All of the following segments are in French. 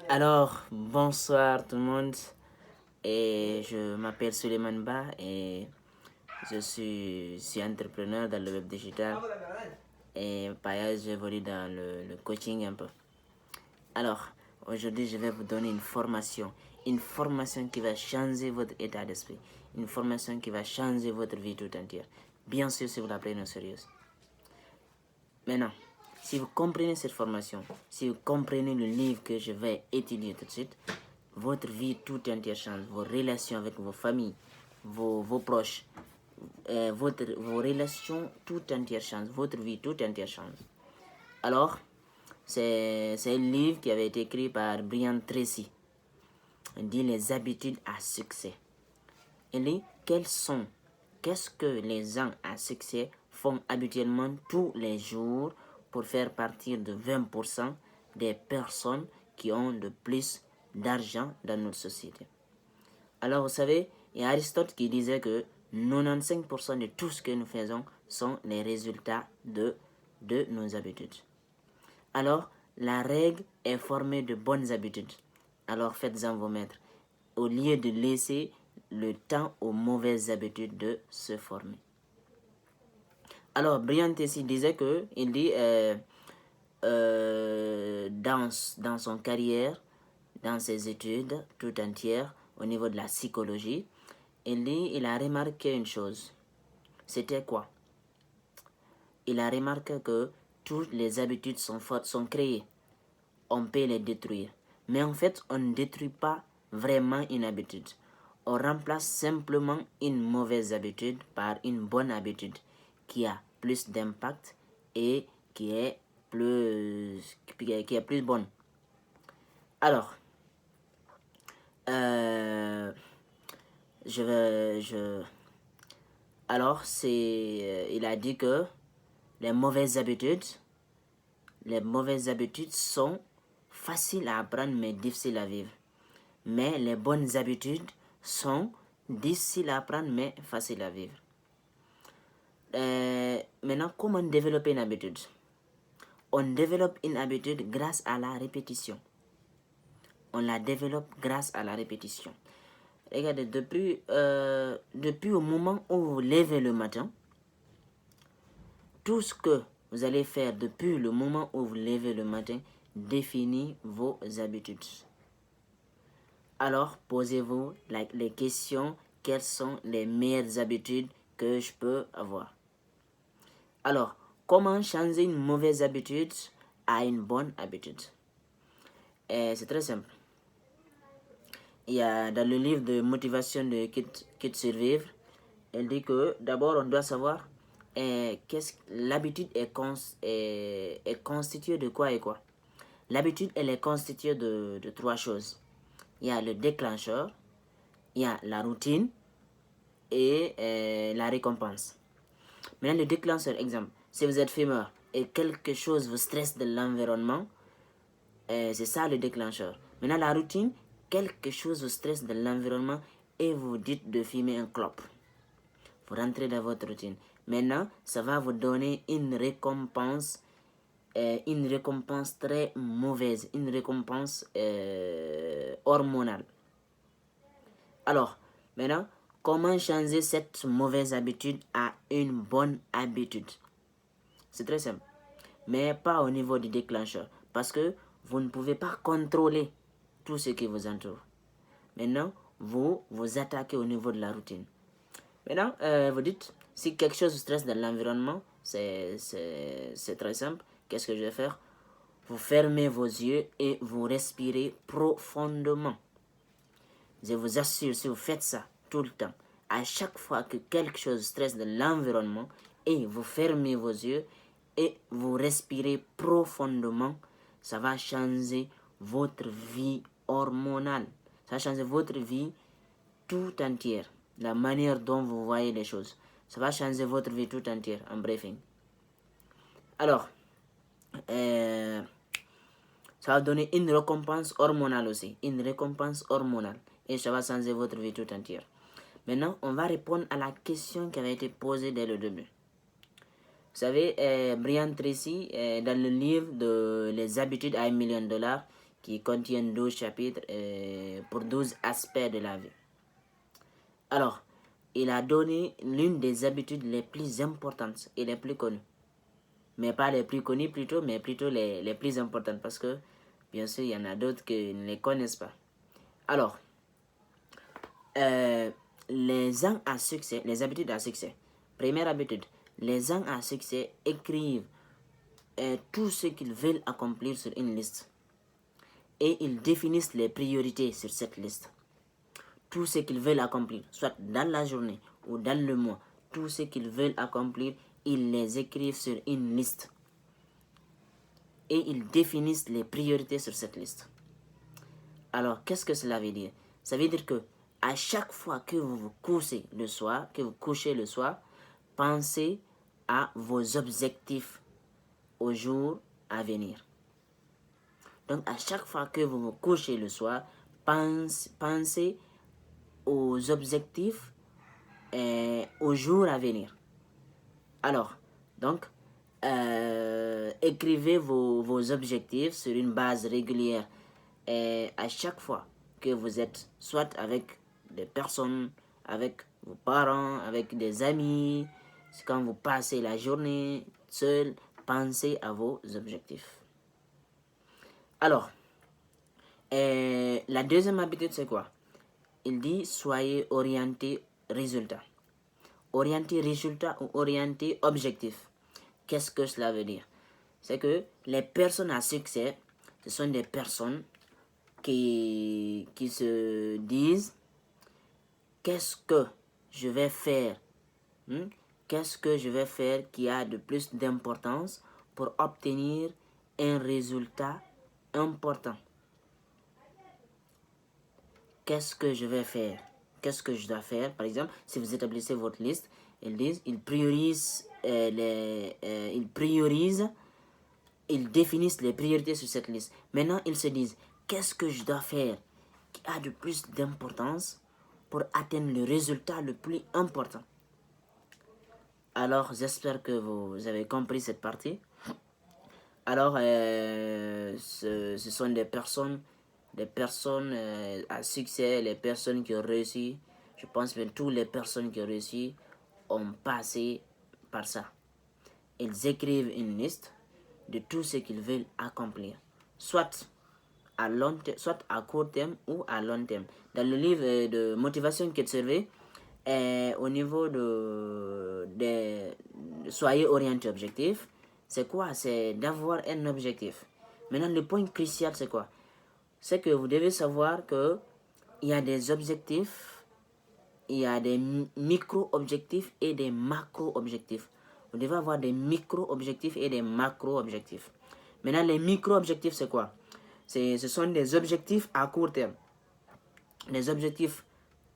Alors, bonsoir tout le monde. Et je m'appelle Suleiman Ba et je suis entrepreneur dans le web digital. Et par ailleurs, j'évolue dans le coaching un peu. Alors, aujourd'hui, je vais vous donner une formation qui va changer votre état d'esprit. Une formation qui va changer votre vie tout entière. Bien sûr, si vous la prenez au sérieux. Maintenant, si vous comprenez cette formation, si vous comprenez le livre que je vais étudier tout de suite, votre vie tout entière change. Vos relations avec vos familles, vos proches, vos relations tout entière changent. Votre vie tout entière change. Alors, c'est un livre qui avait été écrit par Brian Tracy. Il dit les habitudes à succès. Il dit qu'est-ce que les gens à succès font habituellement tous les jours pour faire partir de 20% des personnes qui ont le plus d'argent dans notre société. Alors vous savez, il y a Aristote qui disait que 95% de tout ce que nous faisons sont les résultats de nos habitudes. Alors, la règle est formée de bonnes habitudes. Alors faites-en vos maîtres, au lieu de laisser le temps aux mauvaises habitudes de se former. Alors, Brian Tracy disait que, il dit, dans son carrière, dans ses études tout entières, au niveau de la psychologie, il a remarqué une chose. C'était quoi? Il a remarqué que toutes les habitudes sont créées. On peut les détruire. Mais en fait, on ne détruit pas vraiment une habitude. On remplace simplement une mauvaise habitude par une bonne habitude qui a plus d'impact et qui est plus bonne. Alors, il a dit que les mauvaises habitudes sont faciles à apprendre mais difficiles à vivre. Mais les bonnes habitudes sont difficiles à apprendre mais faciles à vivre. Maintenant, comment développer une habitude? On développe une habitude grâce à la répétition. On la développe grâce à la répétition. Regardez, depuis au moment où vous levez le matin, tout ce que vous allez faire depuis le moment où vous levez le matin définit vos habitudes. Alors, posez-vous les questions, quelles sont les meilleures habitudes que je peux avoir? Alors, comment changer une mauvaise habitude à une bonne habitude? C'est très simple. Il y a dans le livre de motivation de Kit Survivre, elle dit que d'abord on doit savoir l'habitude est constituée de quoi et quoi. L'habitude, elle est constituée de trois choses. Il y a le déclencheur, il y a la routine et la récompense. Maintenant, le déclencheur, exemple, si vous êtes fumeur et quelque chose vous stresse de l'environnement, c'est ça le déclencheur. Maintenant, la routine, quelque chose vous stresse de l'environnement et vous dites de fumer un clope. Vous rentrez dans votre routine. Maintenant, ça va vous donner une récompense très mauvaise, une récompense hormonale. Alors, maintenant, comment changer cette mauvaise habitude à une bonne habitude? C'est très simple, mais pas au niveau du déclencheur, parce que vous ne pouvez pas contrôler tout ce qui vous entoure. Maintenant, vous attaquez au niveau de la routine. Maintenant, vous dites, si quelque chose vous stresse dans l'environnement, c'est très simple. Qu'est-ce que je vais faire? Vous fermez vos yeux et vous respirez profondément. Je vous assure, si vous faites ça tout le temps, à chaque fois que quelque chose stresse de l'environnement, et vous fermez vos yeux et vous respirez profondément, ça va changer votre vie hormonale. Ça va changer votre vie tout entière. La manière dont vous voyez les choses. Ça va changer votre vie tout entière, en briefing. Alors, ça va donner une récompense hormonale aussi. Une récompense hormonale. Et ça va changer votre vie tout entière. Maintenant, on va répondre à la question qui avait été posée dès le début. Vous savez, Brian Tracy, dans le livre de Les habitudes à $1 million, qui contient 12 chapitres pour 12 aspects de la vie. Alors, il a donné l'une des habitudes les plus importantes et les plus connues. Mais pas les plus connues plutôt, mais plutôt les plus importantes parce que, bien sûr, il y en a d'autres qui ne les connaissent pas. Alors, les gens à succès, les habitudes à succès. Première habitude, les gens à succès écrivent tout ce qu'ils veulent accomplir sur une liste. Et ils définissent les priorités sur cette liste. Tout ce qu'ils veulent accomplir, soit dans la journée ou dans le mois, tout ce qu'ils veulent accomplir, ils les écrivent sur une liste. Et ils définissent les priorités sur cette liste. Alors, qu'est-ce que cela veut dire? Ça veut dire que à chaque fois que vous vous couchez le soir, pensez à vos objectifs au jour à venir. Donc, à chaque fois que vous vous couchez le soir, pensez aux objectifs au jour à venir. Alors, donc, écrivez vos objectifs sur une base régulière. Et à chaque fois que vous êtes soit avec des personnes, avec vos parents, avec des amis, quand vous passez la journée seul, pensez à vos objectifs. Alors, la deuxième habitude, c'est quoi? Il dit soyez orienté résultat. Orienté résultat ou orienté objectif. Qu'est-ce que cela veut dire? C'est que les personnes à succès, ce sont des personnes qui se disent qu'est-ce que je vais faire? Qu'est-ce que je vais faire qui a de plus d'importance pour obtenir un résultat important? Qu'est-ce que je vais faire? Qu'est-ce que je dois faire? Par exemple, si vous établissez votre liste, ils priorisent, ils définissent les priorités sur cette liste. Maintenant, ils se disent, qu'est-ce que je dois faire qui a de plus d'importance pour atteindre le résultat le plus important? Alors, j'espère que vous avez compris cette partie. Alors, ce sont des personnes à succès, les personnes qui ont réussi. Je pense que toutes les personnes qui ont réussi ont passé par ça. Ils écrivent une liste de tout ce qu'ils veulent accomplir, soit à court terme ou à long terme. Dans le livre de motivation qui est servi, au niveau de soyez orienté objectif, c'est quoi? C'est d'avoir un objectif. Maintenant, le point crucial, c'est quoi? C'est que vous devez savoir que il y a des objectifs, il y a des micro-objectifs et des macro-objectifs. Vous devez avoir des micro-objectifs et des macro-objectifs. Maintenant, les micro-objectifs, c'est quoi? Ce sont des objectifs à court terme. Les objectifs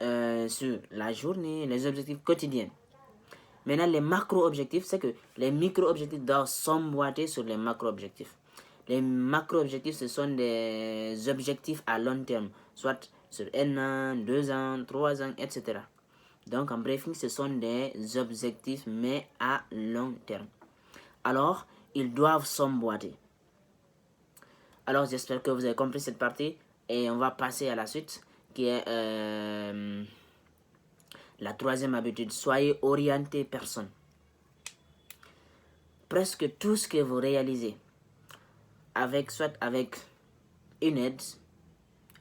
sur la journée, les objectifs quotidiens. Maintenant, les macro-objectifs, c'est que les micro-objectifs doivent s'emboîter sur les macro-objectifs. Les macro-objectifs, ce sont des objectifs à long terme, soit sur 1 an, 2 ans, 3 ans, etc. Donc, en briefing, ce sont des objectifs, mais à long terme. Alors, ils doivent s'emboîter. Alors, j'espère que vous avez compris cette partie. Et on va passer à la suite, qui est la troisième habitude. Soyez orienté personne. Presque tout ce que vous réalisez, soit avec une aide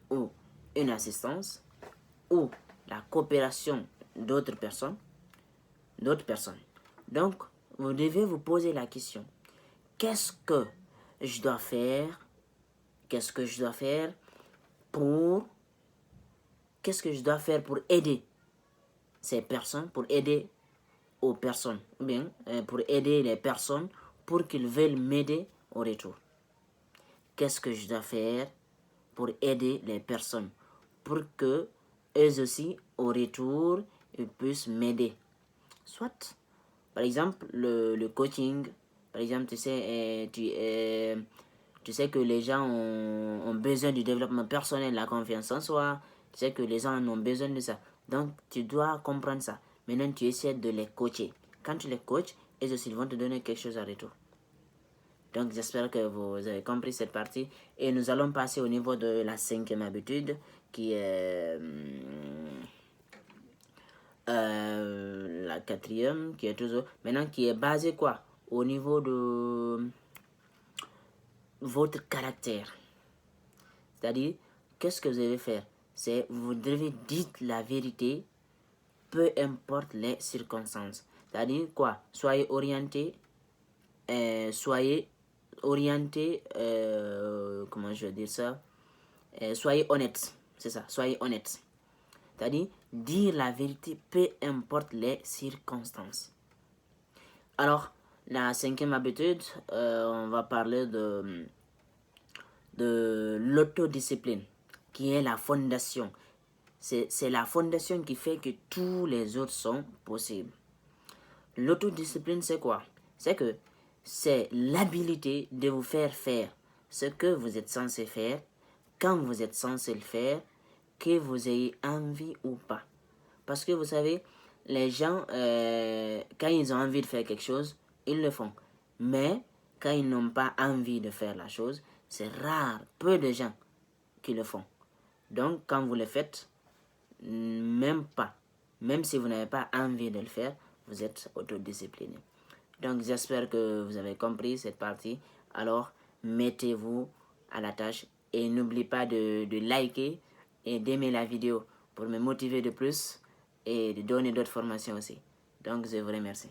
ou une assistance ou la coopération d'autres personnes. Donc, vous devez vous poser la question, qu'est-ce que je dois faire pour aider ces personnes, pour aider aux personnes, ou bien pour aider les personnes pour qu'ils veulent m'aider au retour. Qu'est-ce que je dois faire pour aider les personnes pour que eux aussi au retour ils puissent m'aider? Soit par exemple le coaching, par exemple tu sais que les gens ont besoin du développement personnel, la confiance en soi, tu sais que les gens ont besoin de ça, donc tu dois comprendre ça. Maintenant tu essaies de les coacher. Quand tu les coaches, eux aussi ils vont te donner quelque chose à retour. Donc, j'espère que vous avez compris cette partie. Et nous allons passer au niveau de la 5e habitude, qui est la 4e, qui est toujours... Maintenant, qui est basée quoi? Au niveau de votre caractère. C'est-à-dire, qu'est-ce que vous devez faire? C'est vous devez dire la vérité, peu importe les circonstances. C'est-à-dire quoi? Soyez orienté, comment je vais dire ça? Soyez honnête, c'est ça, soyez honnête. C'est-à-dire, dire la vérité, peu importe les circonstances. Alors, la 5e habitude, on va parler de l'autodiscipline, qui est la fondation. C'est la fondation qui fait que tous les autres sont possibles. L'autodiscipline, c'est quoi? C'est que c'est l'habilité de vous faire faire ce que vous êtes censé faire, quand vous êtes censé le faire, que vous ayez envie ou pas. Parce que vous savez, les gens, quand ils ont envie de faire quelque chose, ils le font. Mais quand ils n'ont pas envie de faire la chose, c'est rare, peu de gens qui le font. Donc, quand vous le faites, même si vous n'avez pas envie de le faire, vous êtes autodiscipliné. Donc, j'espère que vous avez compris cette partie. Alors, mettez-vous à la tâche et n'oubliez pas de liker et d'aimer la vidéo pour me motiver de plus et de donner d'autres formations aussi. Donc, je vous remercie.